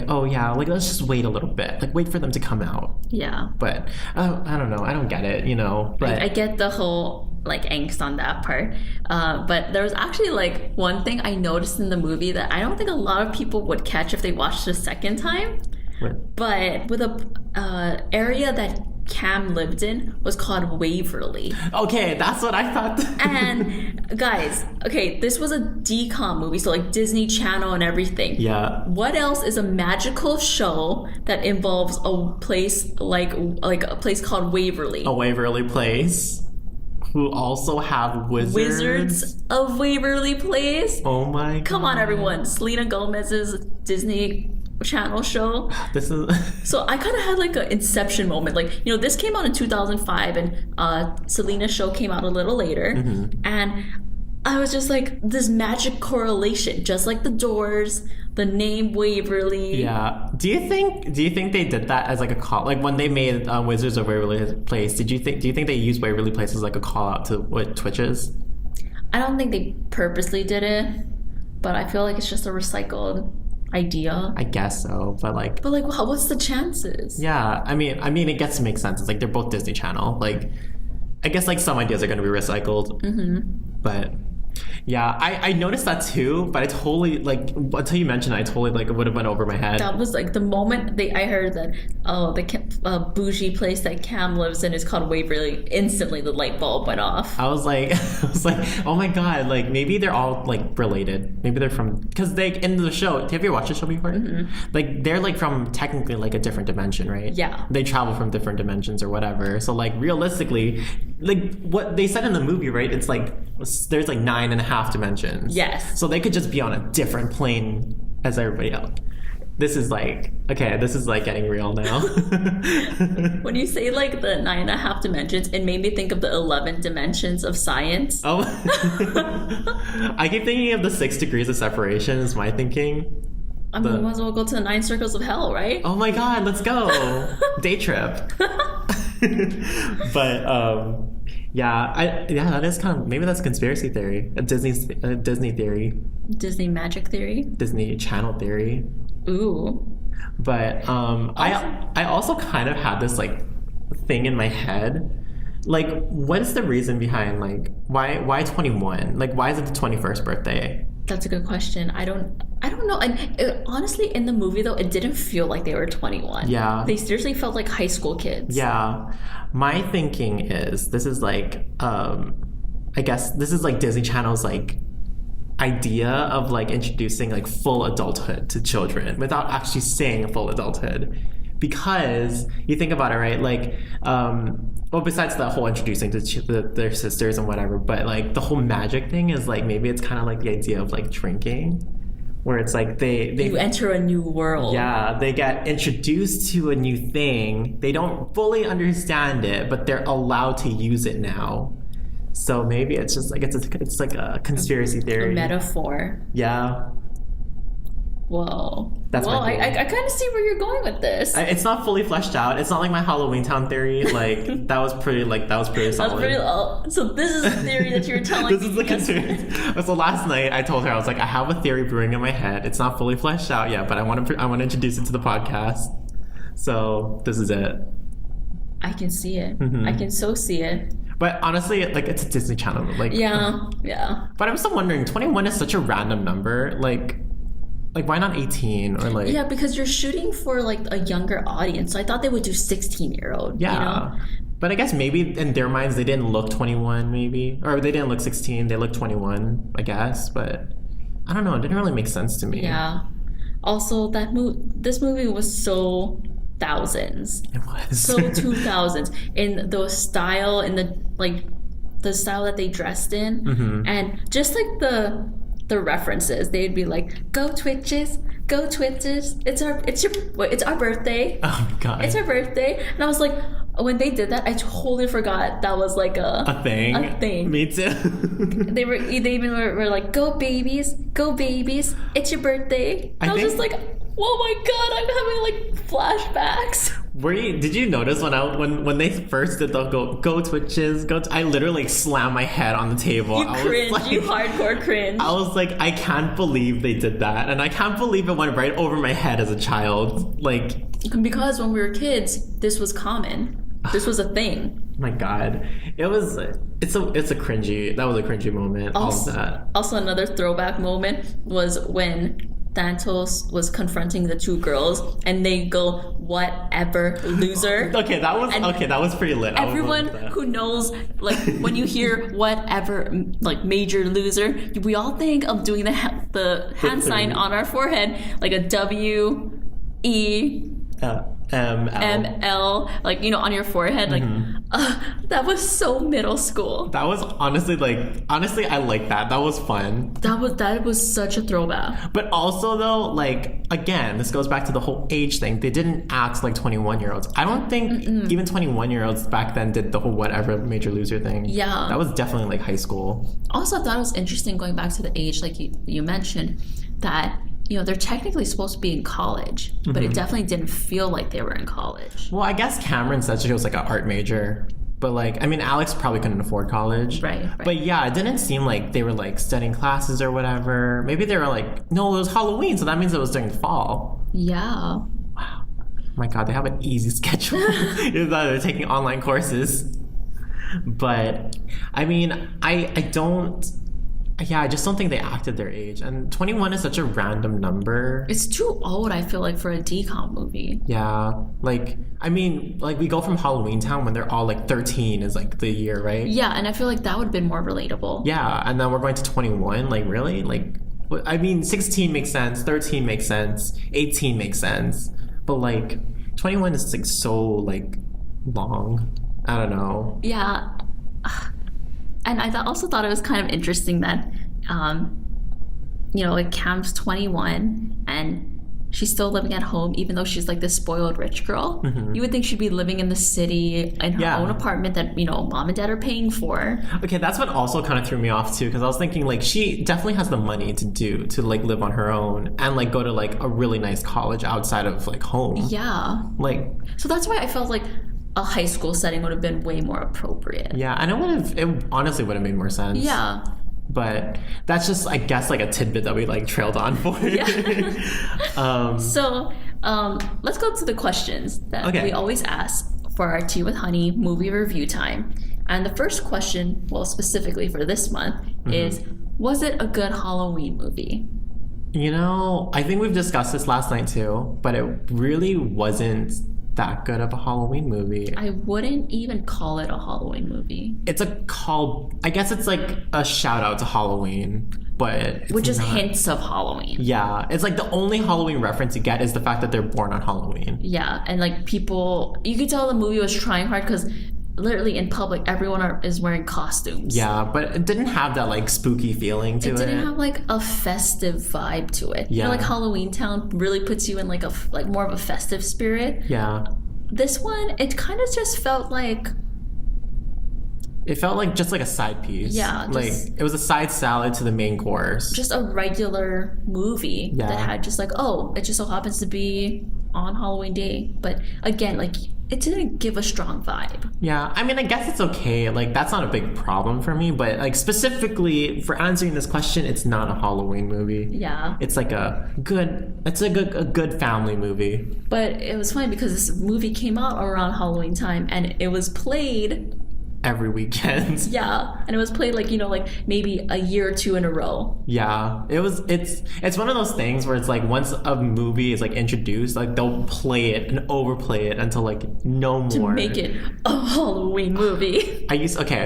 oh yeah, like, let's just wait a little bit, like, wait for them to come out. Yeah, but I don't know, I don't get it, you know. But I get the whole like angst on that part, but there was actually like one thing I noticed in the movie that I don't think a lot of people would catch if they watched it a second time. What? But with a area that Cam lived in was called Waverly. Okay, that's what I thought. And guys, okay, this was a DCOM movie, so like Disney Channel and everything. Yeah. What else is a magical show that involves a place like a place called Waverly? A Waverly Place. Who also have wizards. Wizards of Waverly Place. Oh my God. Come on, everyone. Selena Gomez's Disney Channel show. This is so I kind of had like an Inception moment. Like, you know, this came out in 2005, and Selena's show came out a little later, and I was just like, this magic correlation, just like the Doors, the name Waverly. Yeah. Do you think they did that as like a call? Like, when they made Wizards of Waverly Place, do you think they used Waverly Place as like a call out to what Twitch is? I don't think they purposely did it, but I feel like it's just a recycled idea. I guess so, but what's the chances? Yeah, I mean, it gets to make sense. It's like they're both Disney Channel. Like, I guess like some ideas are going to be recycled, but Yeah, I noticed that too, but I totally like until you mentioned it, I totally like it would have went over my head. That was like the moment I heard that, oh, the bougie place that Cam lives in is called Waverly. Instantly, the light bulb went off. I was like, oh my god, like maybe they're all like related. Maybe they're from because they in the show. Have you watched the show before? Mm-hmm. Like they're like from technically like a different dimension, right? Yeah. They travel from different dimensions or whatever. So like realistically, like what they said in the movie, right? It's like there's like 9.5 dimensions. Yes. So they could just be on a different plane as everybody else. This is like getting real now. When you say like the 9.5 dimensions, it made me think of the 11 dimensions of science. Oh, I keep thinking of the 6 degrees of separation. Is my thinking. I mean, we might as well go to the 9 circles of hell, right? Oh my god, let's go day trip. But yeah, that is kind of maybe that's conspiracy theory, a Disney theory, Disney magic theory, Disney Channel theory. Ooh. But I also kind of had this like thing in my head, like what's the reason behind like why 21? Like why is it the 21st birthday? That's a good question. I don't know. And honestly, in the movie though, it didn't feel like they were 21. Yeah. They seriously felt like high school kids. Yeah. My thinking is this is like I guess this is like Disney Channel's like idea of like introducing like full adulthood to children without actually saying full adulthood. Because you think about it, right? Like, well, besides the whole introducing to their sisters and whatever, but like the whole magic thing is like maybe it's kind of like the idea of like drinking, where it's like they you enter a new world. Yeah, they get introduced to a new thing. They don't fully understand it, but they're allowed to use it now. So maybe it's just like it's like a conspiracy theory, a metaphor. Yeah. Whoa. That's well, my I kind of see where you're going with this. It's not fully fleshed out. It's not like my Halloween Town theory. Like that was pretty solid. So this is the theory that you're telling This me. is the conspiracy. So last night I told her, I was like, I have a theory brewing in my head. It's not fully fleshed out yet, but I want to introduce it to the podcast. So this is it. I can see it. Mm-hmm. I can so see it. But honestly, like it's a Disney Channel. Like yeah. But I'm still wondering, 21 is such a random number. Like why not 18 or like? Yeah, because you're shooting for like a younger audience. So I thought they would do 16-year-old. Yeah. You know? But I guess maybe in their minds they didn't look 21, maybe, or they didn't look 16. They looked 21, I guess. But I don't know. It didn't really make sense to me. Yeah. Also, this movie was so thousands. It was so 2000s in the style, in the style that they dressed in, mm-hmm. and just like the references, they'd be like, "Go Twitches, go Twitches! It's our birthday! Oh my god! It's our birthday!" And I was like, when they did that, I totally forgot that was like a thing. A thing. Me too. They even were like, "Go babies! It's your birthday!" I was just like, oh my god, I'm having like flashbacks. Did you notice when they first did the go Twitches, I literally slammed my head on the table. You hardcore cringe. I was like, I can't believe they did that, and I can't believe it went right over my head as a child. Like, because when we were kids, this was common. This was a thing. My god, it's a cringy. That was a cringy moment. Also, all of that. Also, another throwback moment was when Santos was confronting the two girls, and they go, "Whatever, loser." Okay, that was pretty lit. Everyone who knows, like, when you hear "whatever," like major loser, we all think of doing the hand sign on our forehead, like a W, E. M-L, like, you know, on your forehead. Mm-hmm. Like, that was so middle school. That was honestly, I like that. That was fun. That was such a throwback. But also, though, like, again, this goes back to the whole age thing. They didn't act like 21-year-olds. I don't think even 21-year-olds back then did the whole whatever major loser thing. Yeah. That was definitely, like, high school. Also, I thought it was interesting going back to the age, like you mentioned, that, you know, they're technically supposed to be in college, but it definitely didn't feel like they were in college. Well, I guess Cameron said she was like an art major, but like, I mean, Alex probably couldn't afford college. Right. But yeah, it didn't seem like they were like studying classes or whatever. Maybe they were like, no, it was Halloween, so that means it was during the fall. Yeah. Wow. Oh my god, they have an easy schedule. They're taking online courses. But I mean, I don't Yeah, I just don't think they acted their age. And 21 is such a random number. It's too old, I feel like, for a decom movie. Yeah, like, I mean, like, we go from Halloween Town when they're all like 13 is like the year, right? Yeah, and I feel like that would have been more relatable. Yeah, and then we're going to 21. Like, really? Like, I mean, 16 makes sense, 13 makes sense, 18 makes sense, but like, 21 is like so like long. I don't know. Yeah. And I also thought it was kind of interesting that, like Cam's 21 and she's still living at home, even though she's like this spoiled rich girl. Mm-hmm. You would think she'd be living in the city in her own apartment that, mom and dad are paying for. Okay, that's what also kind of threw me off too, because I was thinking like she definitely has the money to like live on her own and like go to like a really nice college outside of like home. Yeah. Like, so that's why I felt like a high school setting would have been way more appropriate. yeah, and it honestly would have made more sense. Yeah. But that's just, I guess, like a tidbit that we like trailed on for. Yeah. So let's go to the questions that we always ask for our Tea with Honey movie review time. And the first question, well, specifically for this month, is, was it a good Halloween movie? I think we've discussed this last night too, but it really wasn't that good of a Halloween movie. I wouldn't even call it a Halloween movie. I guess it's like a shout out to Halloween, but with just hints of Halloween. Yeah, it's like the only Halloween reference you get is the fact that they're born on Halloween. Yeah, and like people, you could tell the movie was trying hard because literally in public everyone is wearing costumes. Yeah, but it didn't have that like spooky feeling to it. It didn't have like a festive vibe to it. Yeah. Like Halloween Town really puts you in like more of a festive spirit. Yeah. This one, it kind of just felt like, it felt like just like a side piece. Yeah. Like it was a side salad to the main course. Just a regular movie that had just like, it just so happens to be on Halloween Day. But again, like it didn't give a strong vibe. Yeah, I mean, I guess it's okay. Like that's not a big problem for me. But like specifically for answering this question, it's not a Halloween movie. Yeah. It's like a good family movie. But it was funny because this movie came out around Halloween time and it was played every weekend. Yeah, and it was played like maybe a year or two in a row. Yeah, it's one of those things where it's like once a movie is like introduced, like they'll play it and overplay it until like no more to make it a Halloween movie.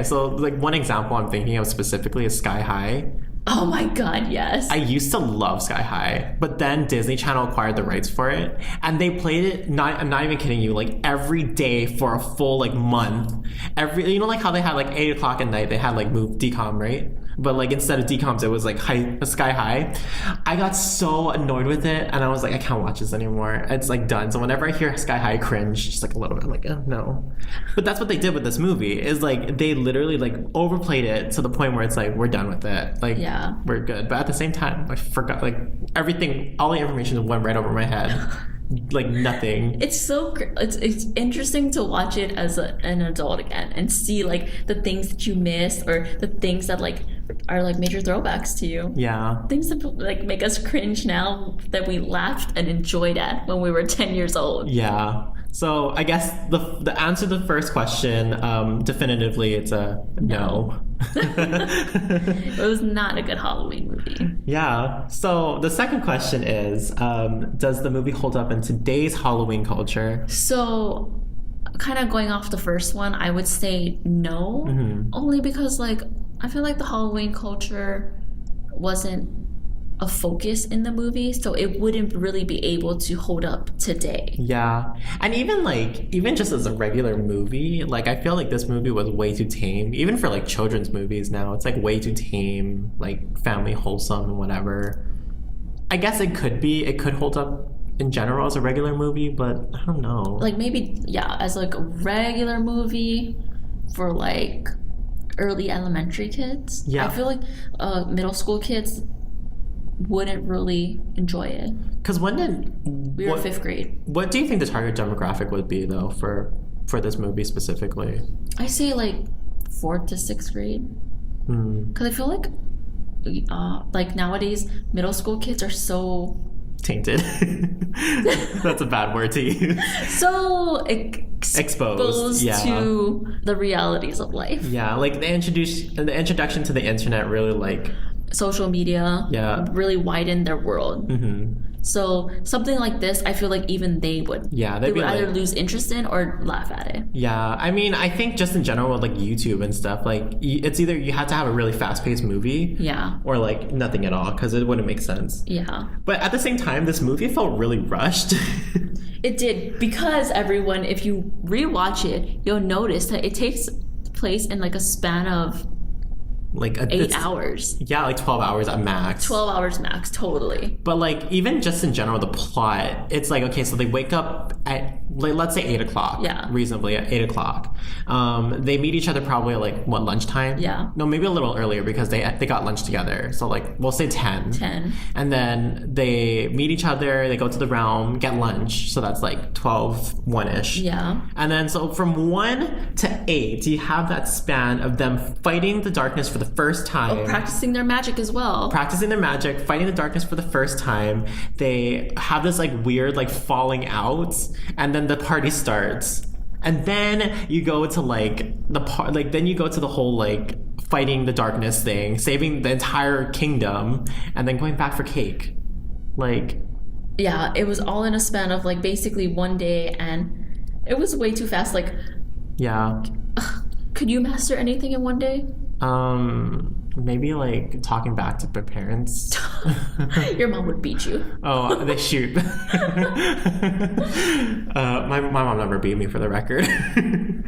So like one example I'm thinking of specifically is Sky High. Oh my god, yes. I used to love Sky High, but then Disney Channel acquired the rights for it, and they played it, I'm not even kidding you, like every day for a full like month. Like how they had like 8 o'clock at night, they had like decom, right? But like instead of decoms, it was like Sky High. I got so annoyed with it, and I was like, I can't watch this anymore. It's like done. So whenever I hear Sky High, I cringe just like a little bit. I'm like, oh, no. But that's what they did with this movie. Is like they literally like overplayed it to the point where it's like we're done with it. Like we're good. But at the same time, I forgot like everything. All the information went right over my head. Like nothing. It's interesting to watch it as an adult again and see like the things that you missed or the things that like are like major throwbacks to you. Yeah. Things that like make us cringe now that we laughed and enjoyed at when we were 10 years old. Yeah. So I guess the answer to the first question, definitively, it's a no. It was not a good Halloween movie. Yeah. So the second question is, does the movie hold up in today's Halloween culture? So kind of going off the first one, I would say no. Mm-hmm. Only because like I feel like the Halloween culture wasn't a focus in the movie, so it wouldn't really be able to hold up today. Yeah. And even just as a regular movie, like I feel like this movie was way too tame. Even for like children's movies now, it's like way too tame, like family wholesome and whatever. I guess it could hold up in general as a regular movie, but I don't know. Like maybe, as like a regular movie for like early elementary kids. Yeah. I feel like middle school kids wouldn't really enjoy it. Because we were 5th grade. What do you think the target demographic would be though for this movie specifically? I say like 4th to 6th grade. Because I feel like nowadays middle school kids are so tainted. That's a bad word to use. So exposed to the realities of life. Yeah, like the introduction to the internet really like social media Yeah. really widened their world. So something like this, I feel like even they would. Yeah, they they'd be would either like, lose interest in or laugh at it. yeah. I mean, I think just in general with like YouTube and stuff, like it's either you have to have a really fast-paced movie, Yeah. or like nothing at all, because it wouldn't make sense. Yeah. But at the same time, this movie felt really rushed. It did, because everyone, if you rewatch it, you'll notice that it takes place in like a span of Like 8 hours. Yeah, like 12 hours at max. 12 hours max, totally. But like even just in general, the plot, it's like, okay, so they wake up at like, let's say 8 o'clock. Yeah. Reasonably at 8 o'clock. They meet each other probably at like what, lunchtime? Yeah. No, maybe a little earlier because they got lunch together. So like we'll say 10. 10. And then they meet each other, they go to the realm, get lunch. So that's like 12, 1-ish. Yeah. And then so from 1 to 8, you have that span of them fighting the darkness for the first time. Practicing their magic as well. Practicing their magic, fighting the darkness for the first time. They have this like weird like falling out, and then the party starts. And then you go to like then you go to the whole like fighting the darkness thing, saving the entire kingdom, and then going back for cake. Like, Yeah, it was all in a span of like basically one day, and it was way too fast. Like, yeah. could you master anything in one day? Maybe like talking back to my parents. Your mom would beat you. Oh, they shoot. My mom never beat me, for the record.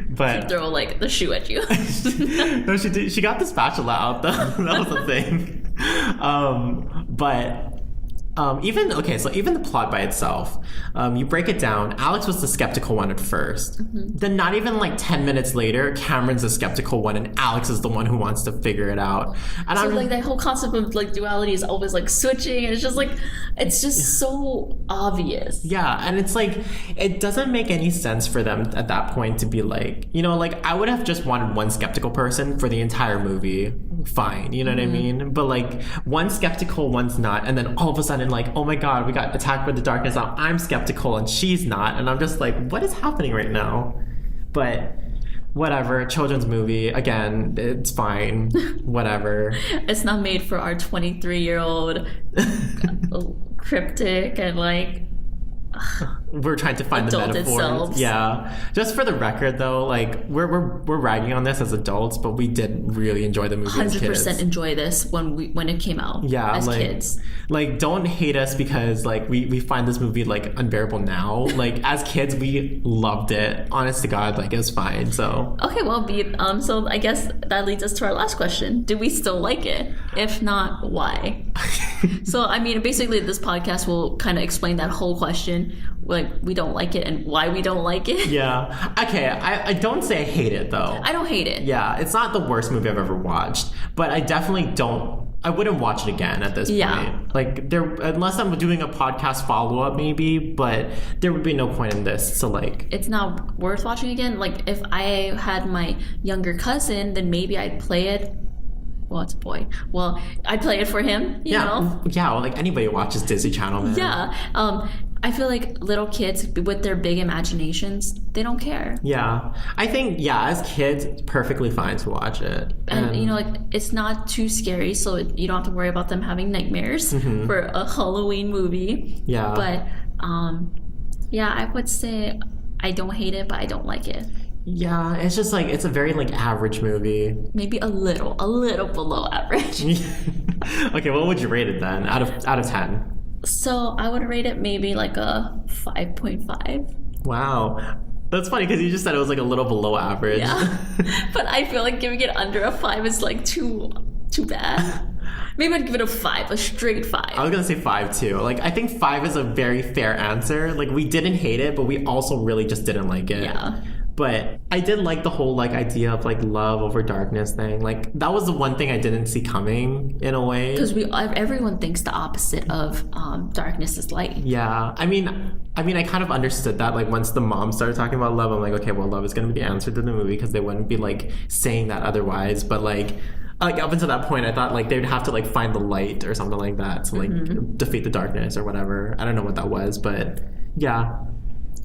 But Throw like the shoe at you. no, she did. She got the spatula out though. That was the thing. But even the plot by itself, you break it down. Alex was the skeptical one at first. Then not even like 10 minutes later, Cameron's the skeptical one, and Alex is the one who wants to figure it out. And So I'm like that whole concept of like duality is always like switching, and it's just like it's just so obvious. yeah, and it's like it doesn't make any sense for them at that point to be like, like I would have just wanted one skeptical person for the entire movie. Fine, you know what I mean? But like one's skeptical, one's not, and then all of a sudden like, oh my god, we got attacked by the darkness. Now I'm skeptical and she's not, and I'm just like, what is happening right now? But whatever, children's movie, again, it's fine. Whatever. It's not made for our 23-year-old cryptic and like We're trying to find the adult metaphors. selves. Yeah. Just for the record though, like we're ragging on this as adults, but we did really enjoy the movie as kids. 100% enjoy this when it came out. Yeah, as like, kids. Like don't hate us because like we find this movie like unbearable now. Like as kids we loved it. Honest to God, like it was fine. So Okay, well, so I guess that leads us to our last question. Do we still like it? If not, why? So, I mean, basically this podcast will kind of explain that whole question. Like, we don't like it and why we don't like it. yeah. Okay, I don't say I hate it though. I don't hate it. Yeah, it's not the worst movie I've ever watched, but I definitely I wouldn't watch it again at this point. Like unless I'm doing a podcast follow-up maybe, but there would be no point in this. So like It's not worth watching again. Like, if I had my younger cousin, then maybe I'd play it. Well, it's a boy. Well, I'd play it for him, you know? Yeah, well, like anybody who watches Disney Channel, man. Yeah. I feel like little kids with their big imaginations, they don't care. Yeah. I think, as kids, it's perfectly fine to watch it. And you know, like, it's not too scary, so you don't have to worry about them having nightmares for a Halloween movie. Yeah. But, I would say I don't hate it, but I don't like it. Yeah, it's just like, it's a very like average movie. Maybe a little below average. Okay, what would you rate it then, out of 10? So I would rate it maybe like a 5.5. Wow. That's funny because you just said it was like a little below average. Yeah. But I feel like giving it under a 5 is like too bad. Maybe I'd give it a 5, a straight 5. I was gonna say 5 too. Like I think 5 is a very fair answer. Like we didn't hate it, but we also really just didn't like it. Yeah. But I did like the whole like idea of like love over darkness thing. Like that was the one thing I didn't see coming in a way. Because everyone thinks the opposite of darkness is light. Yeah, I mean, I kind of understood that. Like once the mom started talking about love, I'm like, okay, well, love is going to be the answer to the movie because they wouldn't be like saying that otherwise. But like up until that point, I thought like they'd have to like find the light or something like that to like defeat the darkness or whatever. I don't know what that was, but yeah.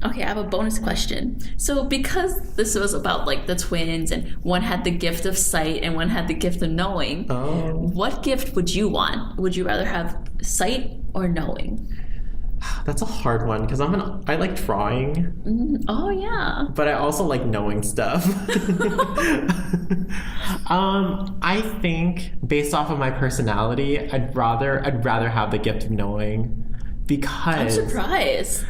Okay, I have a bonus question. So, because this was about like the twins, and one had the gift of sight and one had the gift of knowing, Oh. what gift would you want? Would you rather have sight or knowing? That's a hard one because I like drawing, Oh, yeah. but I also like knowing stuff. I think based off of my personality, I'd rather have the gift of knowing I'm because surprised.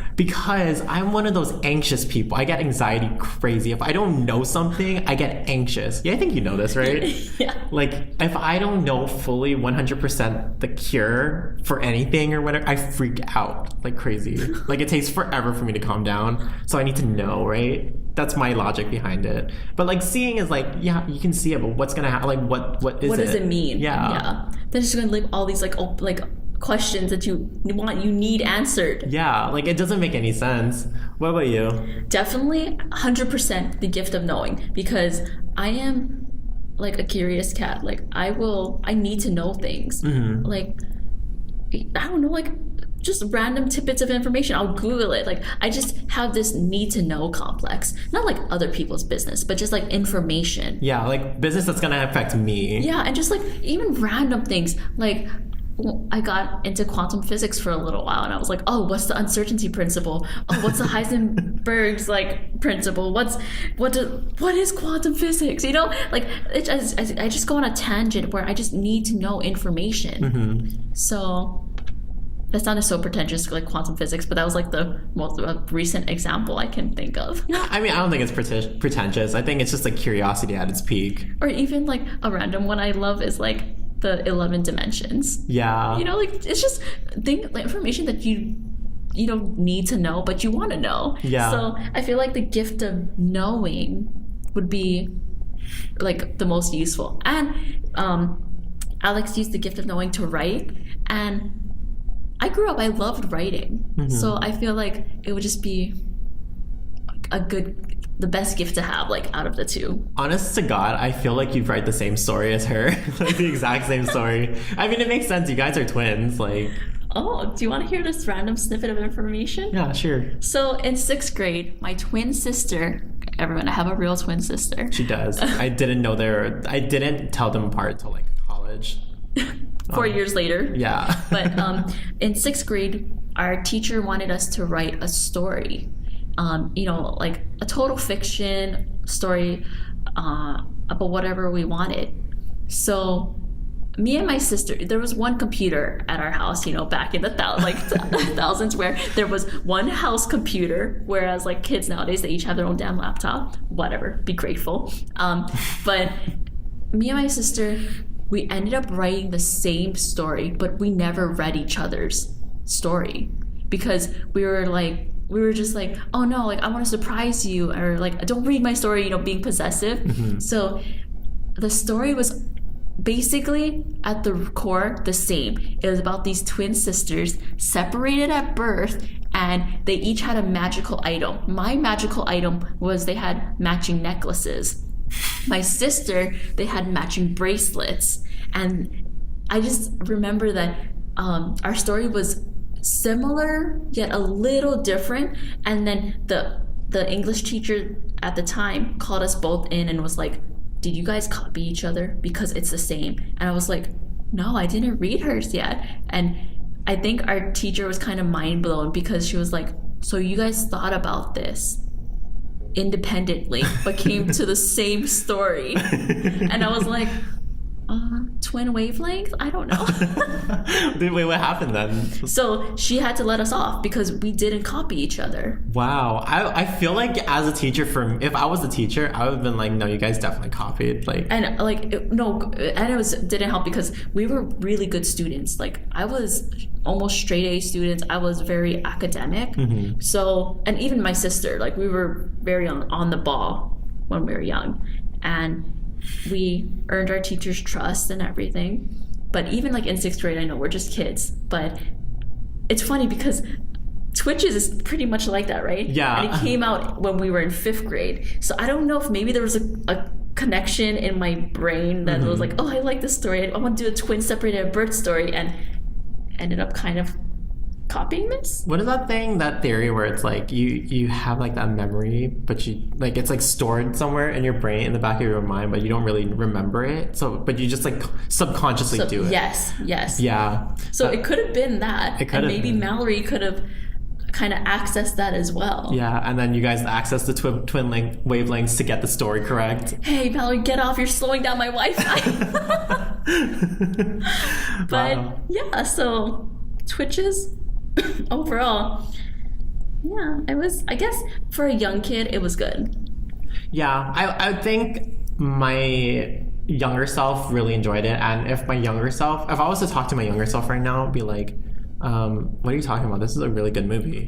I'm one of those anxious people. I get anxiety crazy. If I don't know something, I get anxious. Yeah, I think you know this, right? Yeah. Like, if I don't know fully 100% the cure for anything or whatever, I freak out like crazy. Like, it takes forever for me to calm down. So I need to know, right? That's my logic behind it. But like, seeing is like, yeah, you can see it, but what's gonna happen? Like, what is it? What does it mean? Yeah. They're just gonna leave all these like questions that you need answered. Yeah, like it doesn't make any sense. What about you? Definitely 100% the gift of knowing, because I am like a curious cat. Like I need to know things. Like I don't know, like just random tidbits of information. I'll Google it. Like I just have this need to know complex. Not like other people's business, but just like information. Yeah, like business that's gonna affect me. Yeah, and just like even random things. Like I got into quantum physics for a little while, and I was like, oh, what's the uncertainty principle? Oh, what's the Heisenberg's like principle? What is quantum physics? You know, like I just go on a tangent where I just need to know information. So that sounded so pretentious, like quantum physics, but that was like the most recent example I can think of. I mean, I don't think it's pretentious. I think it's just like curiosity at its peak. Or even like a random one I love is like the 11 dimensions. Yeah. You know, like it's just like information that you don't need to know, but you want to know. Yeah. So I feel like the gift of knowing would be like the most useful. And Alex used the gift of knowing to write, and I grew up, I loved writing. So I feel like it would just be the best gift to have, like out of the two. Honest to God, I feel like you'd write the same story as her. Like the exact same story. I mean, it makes sense. You guys are twins. Like, oh, do you want to hear this random snippet of information? yeah, sure. So in 6th grade, my twin sister, everyone, I have a real twin sister. She does. I didn't know I didn't tell them apart until like college. 4 years later. Yeah. But in 6th grade, our teacher wanted us to write a story. You know, like a total fiction story about whatever we wanted. So me and my sister, there was one computer at our house, you know, back in the thousands, where there was one house computer, whereas like kids nowadays, they each have their own damn laptop. Whatever, be grateful. But me and my sister, we ended up writing the same story, but we never read each other's story because we were just like, oh no, like I want to surprise you, or like don't read my story, you know, being possessive. So the story was basically at the core the same. It was about these twin sisters separated at birth, and they each had a magical item. My magical item was they had matching necklaces. My sister, they had matching bracelets. And I just remember that our story was similar yet a little different, and then the English teacher at the time called us both in and was like, did you guys copy each other because it's the same? And I was like, no, I didn't read hers yet. And I think our teacher was kind of mind blown because she was like, so you guys thought about this independently but came to the same story. And I was like, twin wavelength? I don't know. Wait, what happened then? So she had to let us off because we didn't copy each other. Wow. I feel like as a teacher, if I was a teacher, I would have been like, no, you guys definitely copied. Like, and like it didn't help because we were really good students. Like I was almost straight A students. I was very academic. So, and even my sister, like we were very on the ball when we were young, and we earned our teacher's trust and everything. But even like in 6th grade, I know we're just kids, but it's funny because Twitches is pretty much like that, right? Yeah. And it came out when we were in 5th grade. So I don't know if maybe there was a connection in my brain that was like, oh, I like this story. I want to do a twin separated at birth story, and ended up kind of copying this? What is that thing, that theory where it's like you have like that memory, but you like it's like stored somewhere in your brain, in the back of your mind, but you don't really remember it. So, but you just like subconsciously do it. Yes. Yeah. So it could have been that. It could and have maybe been. Mallory could have kind of accessed that as well. Yeah, and then you guys access the twin wavelengths to get the story correct. Hey, Mallory, get off. You're slowing down my Wi-Fi. But Wow. yeah, so Twitches overall, yeah, I guess for a young kid, it was good. Yeah, I think my younger self really enjoyed it, and if I was to talk to my younger self right now, I'd be like, what are you talking about? This is a really good movie.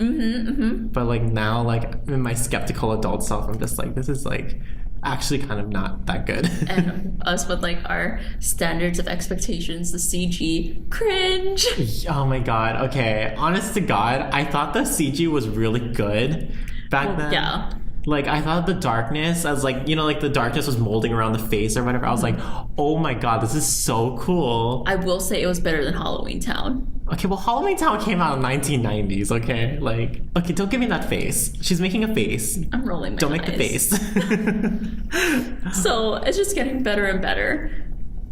But like now, like in my skeptical adult self, I'm just like, this is like actually kind of not that good. And us with like our standards of expectations, the CG cringe. Oh my god. Okay, honest to God, I thought the CG was really good back then. Yeah. Like, I thought the darkness, as like, you know, like the darkness was molding around the face or whatever. I was like, oh my god, this is so cool. I will say it was better than Halloween Town. Okay, well, Halloween Town came out in 1990s, okay? Like, okay, don't give me that face. She's making a face. I'm rolling my Don't eyes. make the face. So it's just getting better and better.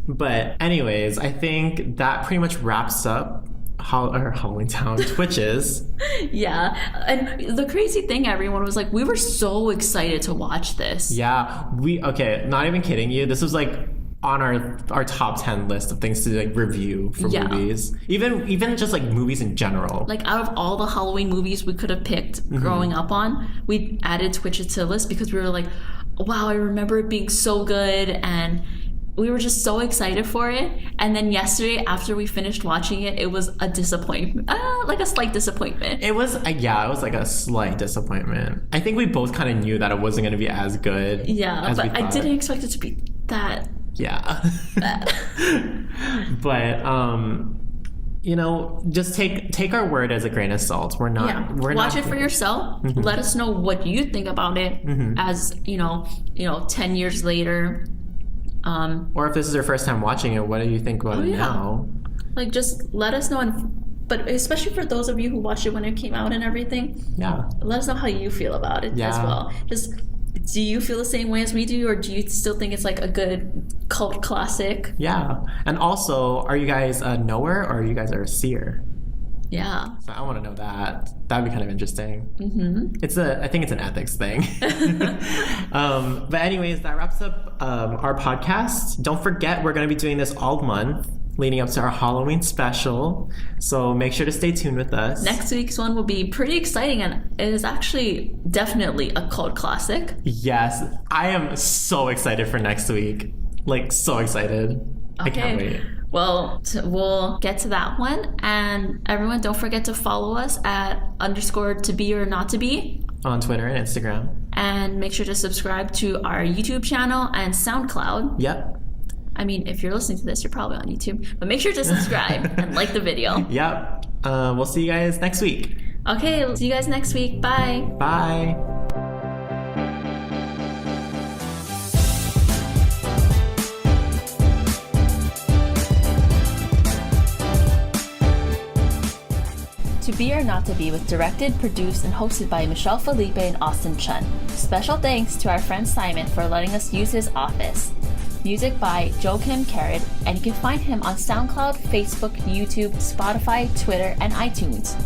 But anyways, I think that pretty much wraps up Halloween Town Twitches. Yeah. And the crazy thing, everyone was like, we were so excited to watch this. Yeah, okay, not even kidding you. This was like on our top 10 list of things to like review for movies. Even just like movies in general. Like out of all the Halloween movies we could have picked growing up on, we added Twitches to the list because we were like, wow, I remember it being so good, and we were just so excited for it. And then yesterday, after we finished watching it, it was a disappointment. Like a slight disappointment. It was like a slight disappointment. I think we both kind of knew that it wasn't going to be as good. Yeah, as but we I thought. didn't expect it to be that Yeah. bad. But you know, just take our word as a grain of salt. We're not. Watch it for yourself. Let us know what you think about it. As you know, 10 years later. Or if this is your first time watching it, what do you think about it now? Like, just let us know. But especially for those of you who watched it when it came out and everything, Yeah. let us know how you feel about it as well. Just, do you feel the same way as we do, or do you still think it's like a good cult classic? Yeah. And also, are you guys a knower or are you guys a seer? Yeah. So I want to know that. That'd be kind of interesting. I think it's an ethics thing. But anyways, that wraps up our podcast. Don't forget, we're going to be doing this all month leading up to our Halloween special. So make sure to stay tuned with us. Next week's one will be pretty exciting, and it is actually definitely a cult classic. Yes, I am so excited for next week. Like, so excited. I can't wait. Well, we'll get to that one. And everyone, don't forget to follow us at _to be or not to be On Twitter and Instagram. And make sure to subscribe to our YouTube channel and SoundCloud. Yep. I mean, if you're listening to this, you're probably on YouTube. But make sure to subscribe and like the video. Yep. We'll see you guys next week. Okay, see you guys next week. Bye. Bye. To Be or Not to Be was directed, produced, and hosted by Michelle Felipe and Austin Chun. Special thanks to our friend Simon for letting us use his office. Music by Joakim, Karud, and you can find him on SoundCloud, Facebook, YouTube, Spotify, Twitter, and iTunes.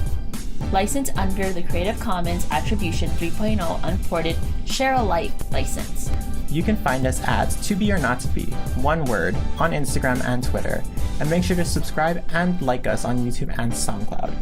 Licensed under the Creative Commons Attribution 3.0 Unported Share Alike license. You can find us at To Be or Not to Be, one word, on Instagram and Twitter. And make sure to subscribe and like us on YouTube and SoundCloud.